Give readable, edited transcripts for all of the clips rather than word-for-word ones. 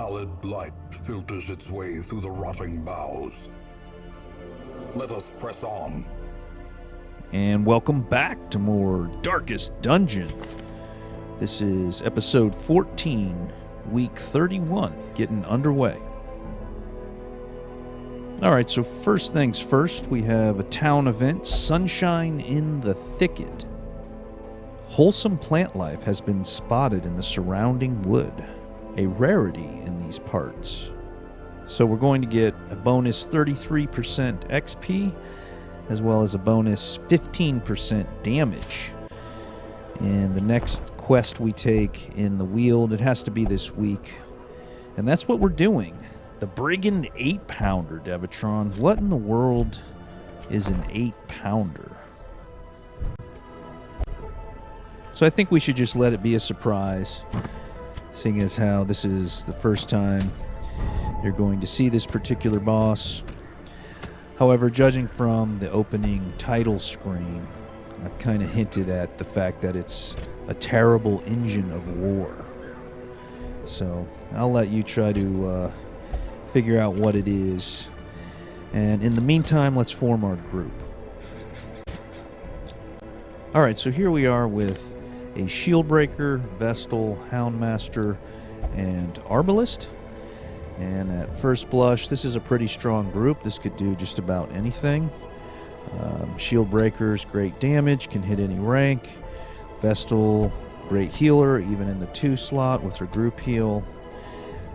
pallid blight filters its way through the rotting boughs. Let us press on. And welcome back to more Darkest Dungeon. This is episode 14, week 31, getting underway. Alright, so first things first, we have a town event, Sunshine in the Thicket. Wholesome plant life has been spotted in the surrounding wood, a rarity in these parts. So we're going to get a bonus 33% XP, as well as a bonus 15% damage. And the next quest we take in the Weald, it has to be this week. And that's what we're doing. The Brigand 8-pounder, Devatron. What in the world is an 8-pounder? So I think we should just let it be a surprise, seeing as how this is the first time you're going to see this particular boss. However, judging from the opening title screen, I've kind of hinted at the fact that it's a terrible engine of war. So I'll let you try to figure out what it is. And in the meantime, let's form our group. Alright, so here we are with a Shieldbreaker, Vestal, Houndmaster, and Arbalist. And at first blush, this is a pretty strong group. This could do just about anything. Shieldbreaker's great damage, can hit any rank. Vestal, great healer, even in the 2 slot with her group heal.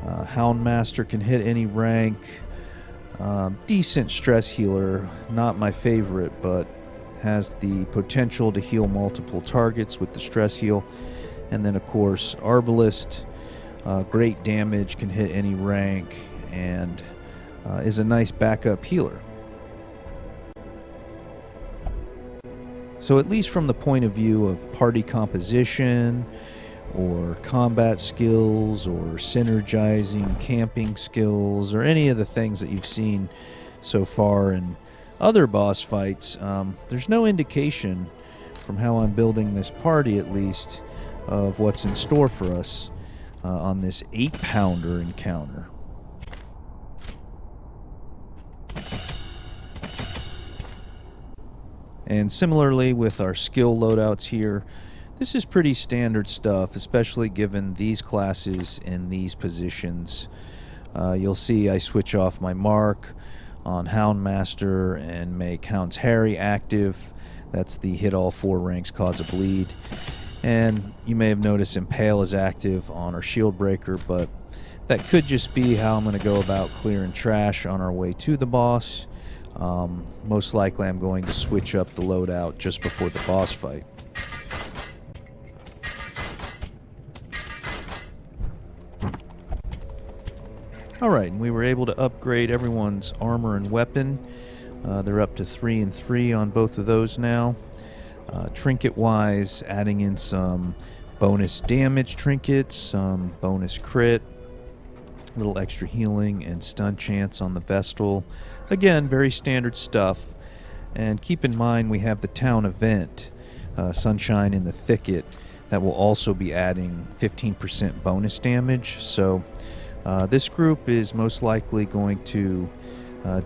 Houndmaster can hit any rank. Decent stress healer, not my favorite, but has the potential to heal multiple targets with the stress heal. And then of course Arbalist, great damage, can hit any rank, and is a nice backup healer. So at least from the point of view of party composition, or combat skills, or synergizing camping skills, or any of the things that you've seen so far in other boss fights, there's no indication, from how I'm building this party at least, of what's in store for us on this 8-pounder encounter. And similarly with our skill loadouts here, this is pretty standard stuff, especially given these classes in these positions. You'll see I switch off my mark on Houndmaster and make Hound's Harry active. That's the hit all 4 ranks, cause a bleed. And you may have noticed Impale is active on our Shieldbreaker, but that could just be how I'm going to go about clearing trash on our way to the boss. Most likely I'm going to switch up the loadout just before the boss fight. Alright, and we were able to upgrade everyone's armor and weapon. They're up to 3 and 3 on both of those now. Trinket-wise, adding in some bonus damage trinkets, some bonus crit, a little extra healing, and stun chance on the Vestal. Again, very standard stuff. And keep in mind we have the town event, Sunshine in the Thicket, that will also be adding 15% bonus damage. So this group is most likely going to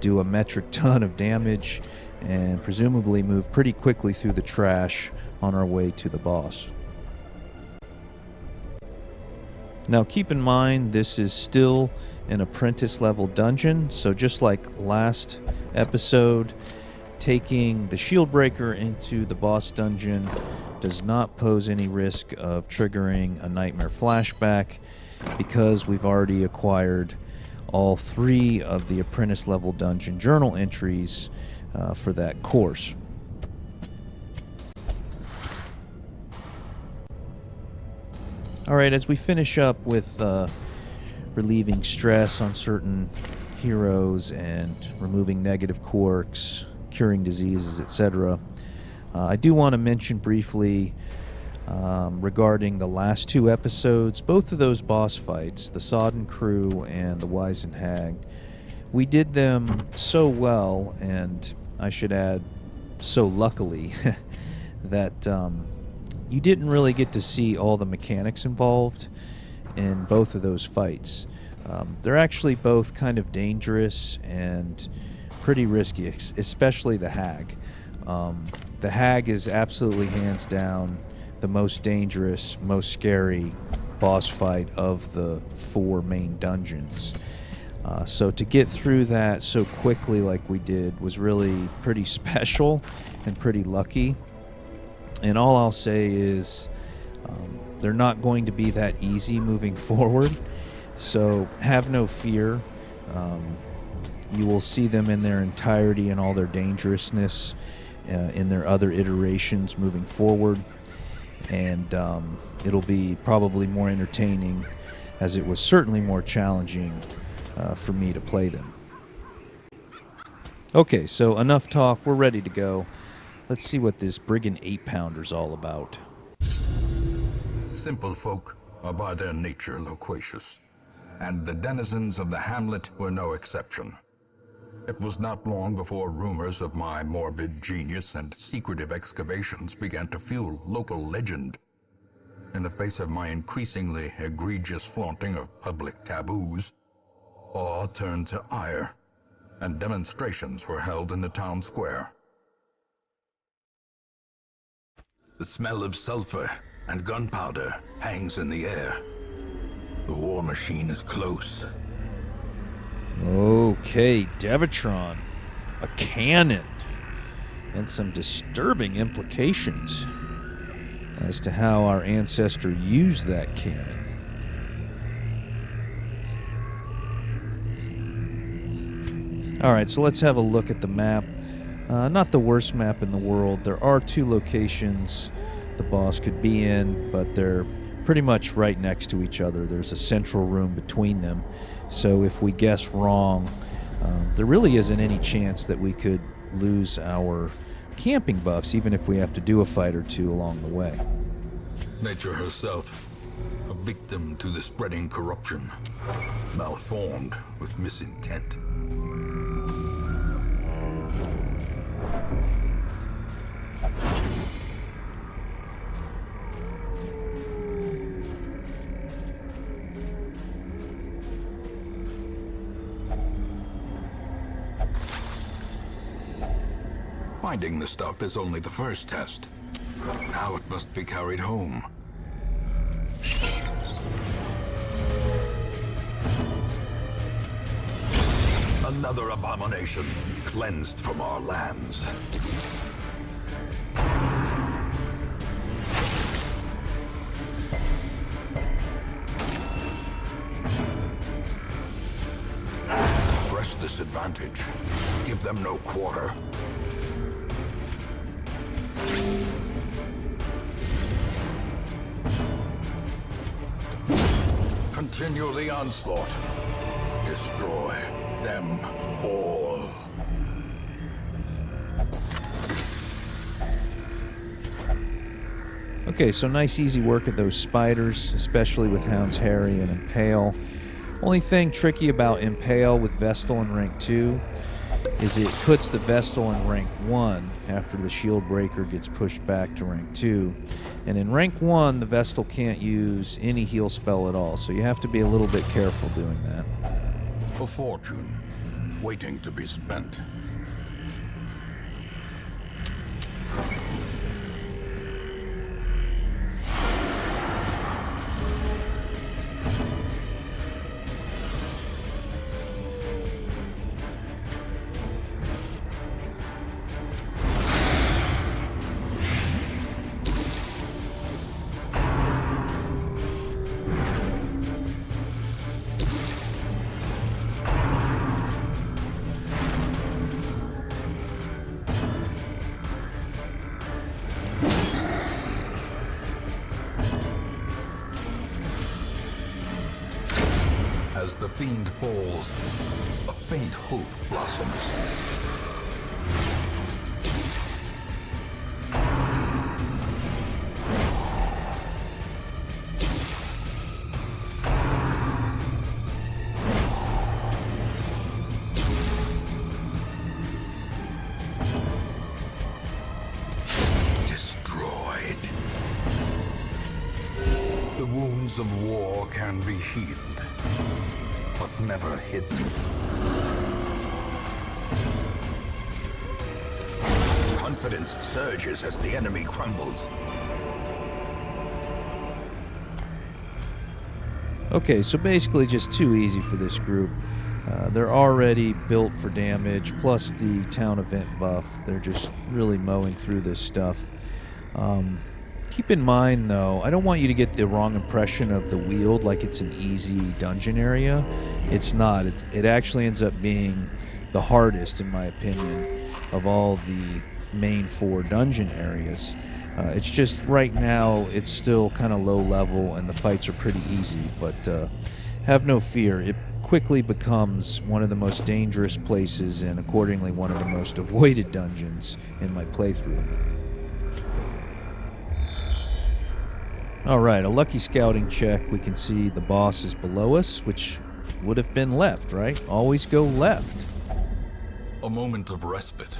do a metric ton of damage and presumably move pretty quickly through the trash on our way to the boss. Now keep in mind this is still an apprentice level dungeon, so just like last episode, taking the Shieldbreaker into the boss dungeon does not pose any risk of triggering a Nightmare flashback, because we've already acquired all 3 of the apprentice level dungeon journal entries for that course. Alright, as we finish up with relieving stress on certain heroes and removing negative quirks, curing diseases, etc., I do want to mention briefly regarding the last 2 episodes, both of those boss fights, the Sodden Crew and the Wizened Hag, we did them so well, and I should add, so luckily, that you didn't really get to see all the mechanics involved in both of those fights. They're actually both kind of dangerous and pretty risky, especially the hag. The hag is absolutely hands down the most dangerous, most scary boss fight of the 4 main dungeons. So to get through that so quickly like we did was really pretty special and pretty lucky. And all I'll say is they're not going to be that easy moving forward. So have no fear. You will see them in their entirety and all their dangerousness in their other iterations moving forward. And it'll be probably more entertaining, as it was certainly more challenging for me to play them. Okay, so enough talk. We're ready to go. Let's see what this Brigand 8-pounder's all about. Simple folk are by their nature loquacious, and the denizens of the hamlet were no exception. It was not long before rumors of my morbid genius and secretive excavations began to fuel local legend. In the face of my increasingly egregious flaunting of public taboos, awe turned to ire, and demonstrations were held in the town square. The smell of sulfur and gunpowder hangs in the air. The war machine is close. Okay, Devitron, a cannon, and some disturbing implications as to how our ancestor used that cannon. Alright, so let's have a look at the map. Not the worst map in the world. There are 2 locations the boss could be in, but they're pretty much right next to each other. There's a central room between them. So if we guess wrong, there really isn't any chance that we could lose our camping buffs, even if we have to do a fight or 2 along the way. Nature herself, a victim to the spreading corruption, malformed with misintent. Finding the stuff is only the first test. Now it must be carried home. Another abomination cleansed from our lands. Press this advantage. Give them no quarter. Continue the onslaught. Destroy them all. Okay, so nice easy work at those spiders, especially with Hound's Harry and Impale. Only thing tricky about Impale with Vestal in rank 2 is it puts the Vestal in rank 1 after the shield breaker gets pushed back to rank 2. And in rank 1, the Vestal can't use any heal spell at all, so you have to be a little bit careful doing that. A fortune waiting to be spent. As the fiend falls, a faint hope blossoms. Destroyed. The wounds of war can be healed. but never hidden. Confidence surges as the enemy crumbles. Okay, so basically just too easy for this group. They're already built for damage, plus the town event buff. They're just really mowing through this stuff. Keep in mind, though, I don't want you to get the wrong impression of the Weald like it's an easy dungeon area. It's not. It actually ends up being the hardest, in my opinion, of all the main 4 dungeon areas. It's just right now it's still kind of low level and the fights are pretty easy, but have no fear. It quickly becomes one of the most dangerous places and accordingly one of the most avoided dungeons in my playthrough. Alright, a lucky scouting check. We can see the boss is below us, which would have been left, right? Always go left. A moment of respite.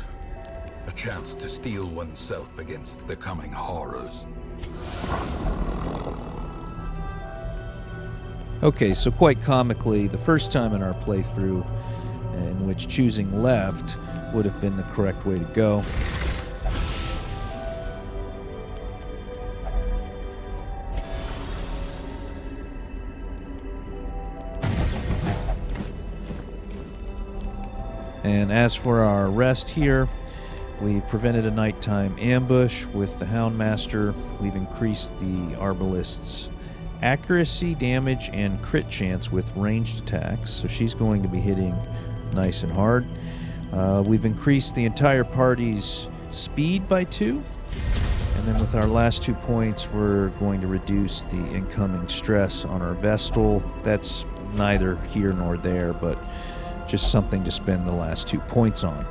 A chance to steel oneself against the coming horrors. Okay, so quite comically, the first time in our playthrough in which choosing left would have been the correct way to go. And as for our rest here, we've prevented a nighttime ambush with the Houndmaster. We've increased the Arbalist's accuracy, damage, and crit chance with ranged attacks, so she's going to be hitting nice and hard. We've increased the entire party's speed by 2, and then with our last 2 points, we're going to reduce the incoming stress on our Vestal. That's neither here nor there, but just something to spend the last 2 points on.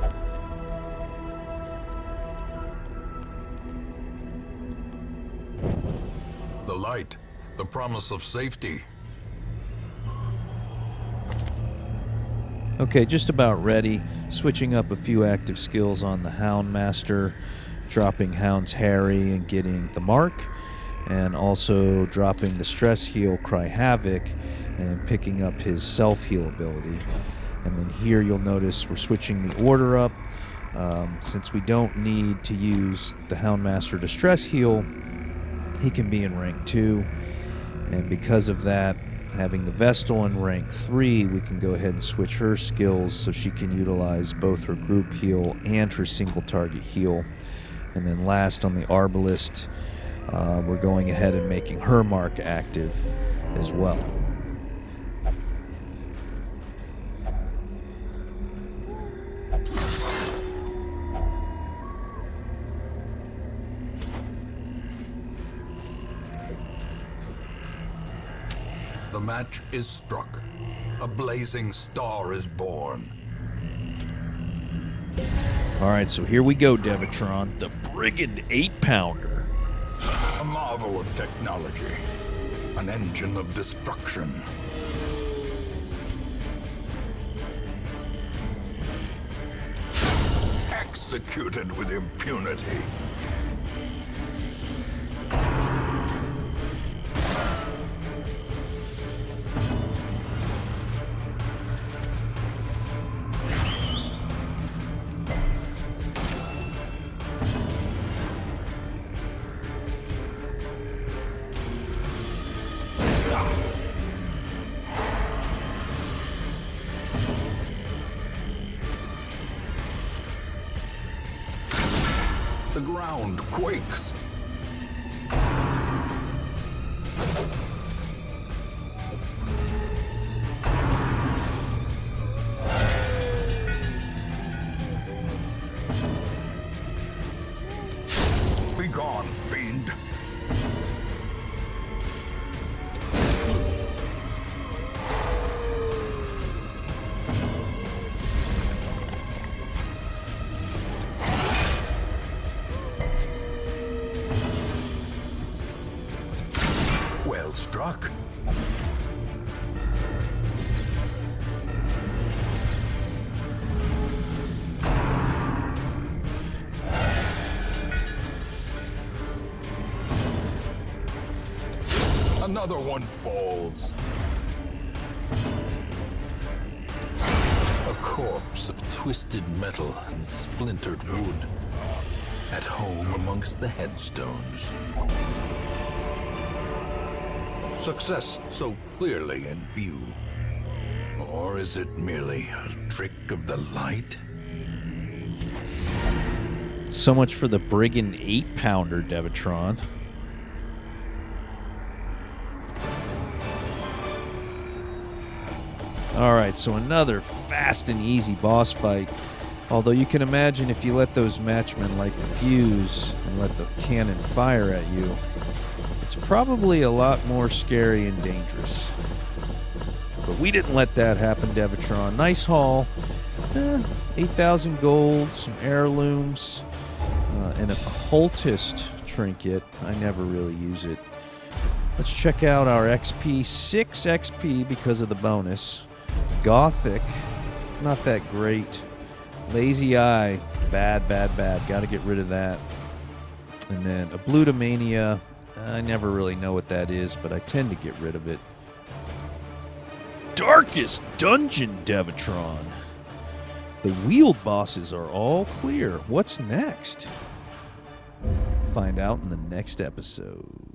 The light, the promise of safety. Okay, just about ready. Switching up a few active skills on the Houndmaster, dropping Hound's Harry and getting the mark, and also dropping the stress heal Cry Havoc and picking up his self-heal ability. And then here you'll notice we're switching the order up. Since we don't need to use the Houndmaster to stress heal, he can be in rank 2. And because of that, having the Vestal in rank 3, we can go ahead and switch her skills so she can utilize both her group heal and her single target heal. And then last on the Arbalist, we're going ahead and making her mark active as well. The match is struck. A blazing star is born. Alright, so here we go, Devitron. The Brigand 8-pounder. A marvel of technology. An engine of destruction. Executed with impunity. The ground quakes. Begone, fiend. Well struck. Another one falls. corpse of twisted metal and splintered wood, at home amongst the headstones. Success so clearly in view. Or is it merely a trick of the light? So much for the Brigand 8-pounder, Devatron. Alright, so another fast and easy boss fight. Although you can imagine if you let those matchmen light the fuse and let the cannon fire at you, it's probably a lot more scary and dangerous. But we didn't let that happen, Devatron. Nice haul. 8,000 gold, some heirlooms, and a cultist trinket. I never really use it. Let's check out our XP. 6 XP because of the bonus. Gothic, not that great. Lazy Eye, bad, bad, bad. Got to get rid of that. And then a Blutomania. I never really know what that is, but I tend to get rid of it. Darkest Dungeon, Devatron. The Weald bosses are all clear. What's next? Find out in the next episode.